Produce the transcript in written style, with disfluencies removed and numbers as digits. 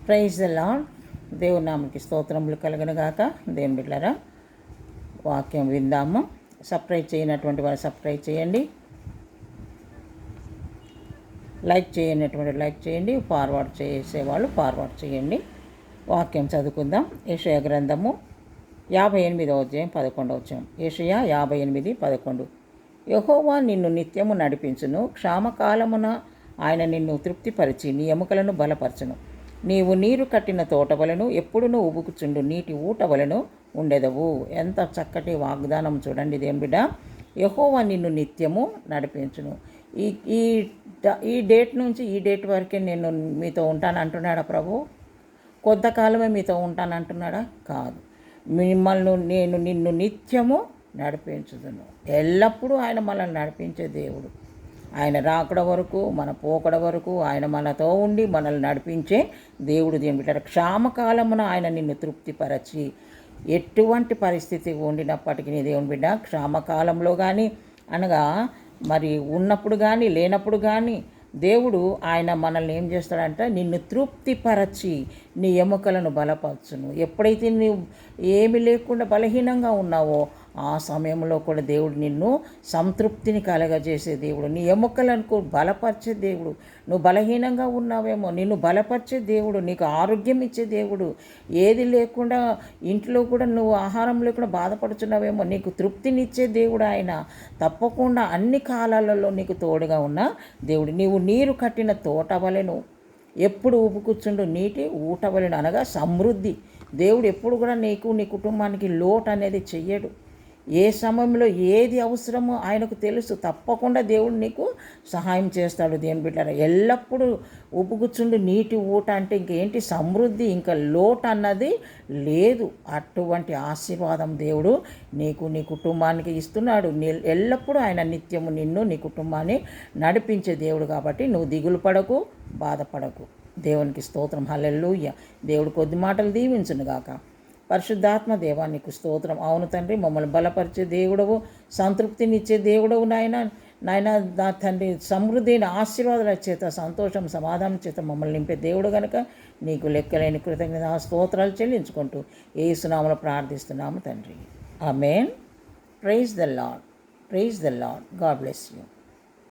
Praise the lord. దేవుని నామకి స్తోత్రములు కలుగునుగాక. దేవుని బిడ్డలారా, వాక్యం విందాము. సబ్స్క్రైబ్ చేయనటువంటి వారు సబ్స్క్రైబ్ చేయండి, లైక్ చేయనటువంటి లైక్ చేయండి, ఫార్వర్డ్ చేసేవాళ్ళు ఫార్వర్డ్ చేయండి. వాక్యం చదువుకుందాం. యెషయా గ్రంథము 58వ అధ్యాయం 11వ వచనం. యెషయా 58:11. యెహోవా నిన్ను నిత్యము నడిపించును, క్షామకాలమున ఆయన నిన్ను తృప్తిపరిచి నీ ఎముకలను బలపరచును. నీవు నీరు కట్టిన తోట వలెను, ఎప్పుడునూ ఉబుకుచుండు నీటి ఊట వలెను ఉండెదవు. ఎంత చక్కటి వాగ్దానం చూడండి దేవుని బిడ్డ. యెహోవా నిన్ను నిత్యము నడిపించును. ఈ ఈ ఈ డేట్ నుంచి ఈ డేట్ వరకే నేను మీతో ఉంటానంటున్నాడా ప్రభు? కొంతకాలమే మీతో ఉంటానంటున్నాడా? కాదు. నేను నిన్ను నిత్యము నడిపించుదును. ఎల్లప్పుడూ ఆయన మనల్ని నడిపించే దేవుడు. ఆయన రాకడ వరకు, మన పోకడ వరకు ఆయన మనతో ఉండి మనల్ని నడిపించే దేవుడు. దేవుని బిడ్డ, క్షామకాలమున ఆయన నిన్ను తృప్తిపరచి, ఎటువంటి పరిస్థితి ఉండినప్పటికీ దేవుని బిడ్డ, క్షామకాలంలో కానీ అనగా మరి ఉన్నప్పుడు కానీ లేనప్పుడు కానీ దేవుడు ఆయన మనల్ని ఏం చేస్తాడంటే నిన్ను తృప్తిపరచి నీ ఎముకలను బలపరచును. ఎప్పుడైతే నీవు ఏమి లేకుండా బలహీనంగా ఉన్నావో ఆ సమయంలో కూడా దేవుడు నిన్ను సంతృప్తిని కలగజేసే దేవుడు, నీ ఎముకలను బలపరిచే దేవుడు. నువ్వు బలహీనంగా ఉన్నావేమో, నిన్ను బలపరిచే దేవుడు, నీకు ఆరోగ్యం ఇచ్చే దేవుడు. ఏది లేకుండా ఇంట్లో కూడా నువ్వు ఆహారం లేకుండా బాధపడుతున్నావేమో, నీకు తృప్తినిచ్చే దేవుడు ఆయన. తప్పకుండా అన్ని కాలాలలో నీకు తోడుగా ఉన్న దేవుడు. నీవు నీరు కట్టిన తోట వలెను, ఎప్పుడు ఊపుకూర్చుండు నీటి ఊట వలెను, అనగా సమృద్ధి. దేవుడు ఎప్పుడు కూడా నీకు నీ కుటుంబానికి లోటు అనేది చెయ్యడు. ఏ సమయంలో ఏది అవసరమో ఆయనకు తెలుసు. తప్పకుండా దేవుడు నీకు సహాయం చేస్తాడు. దేవుని బిడ్డలారా, ఎల్లప్పుడూ ఉప్పుగుచ్చుండు నీటి ఊట అంటే ఇంకేంటి? సమృద్ధి, ఇంకా లోటు అన్నది లేదు. అటువంటి ఆశీర్వాదం దేవుడు నీకు నీ కుటుంబానికి ఇస్తున్నాడు. ఎల్లప్పుడూ ఆయన నిత్యము నిన్ను నీ కుటుంబాన్ని నడిపించే దేవుడు. కాబట్టి నువ్వు దిగులు పడకు, బాధపడకు. దేవునికి స్తోత్రం. హల్లెలూయా. దేవుడు కొద్ది మాటలు దీవించునుగాక. పరిశుద్ధాత్మ దేవా నీకు స్తోత్రం. అవును తండ్రి, మమ్మల్ని బలపరిచే దేవుడవు, సంతృప్తినిచ్చే దేవుడవు నాయన. నా తండ్రి, సమృద్ధి అయిన ఆశీర్వాదాల చేత, సంతోషం సమాధానం చేత మమ్మల్ని నింపే దేవుడు కనుక నీకు లెక్కలేని కృతజ్ఞత స్తోత్రాలు చెల్లించుకుంటూ యేసునామములో ప్రార్థిస్తున్నాము తండ్రి. Amen. Praise the Lord. Praise the Lord. God bless you.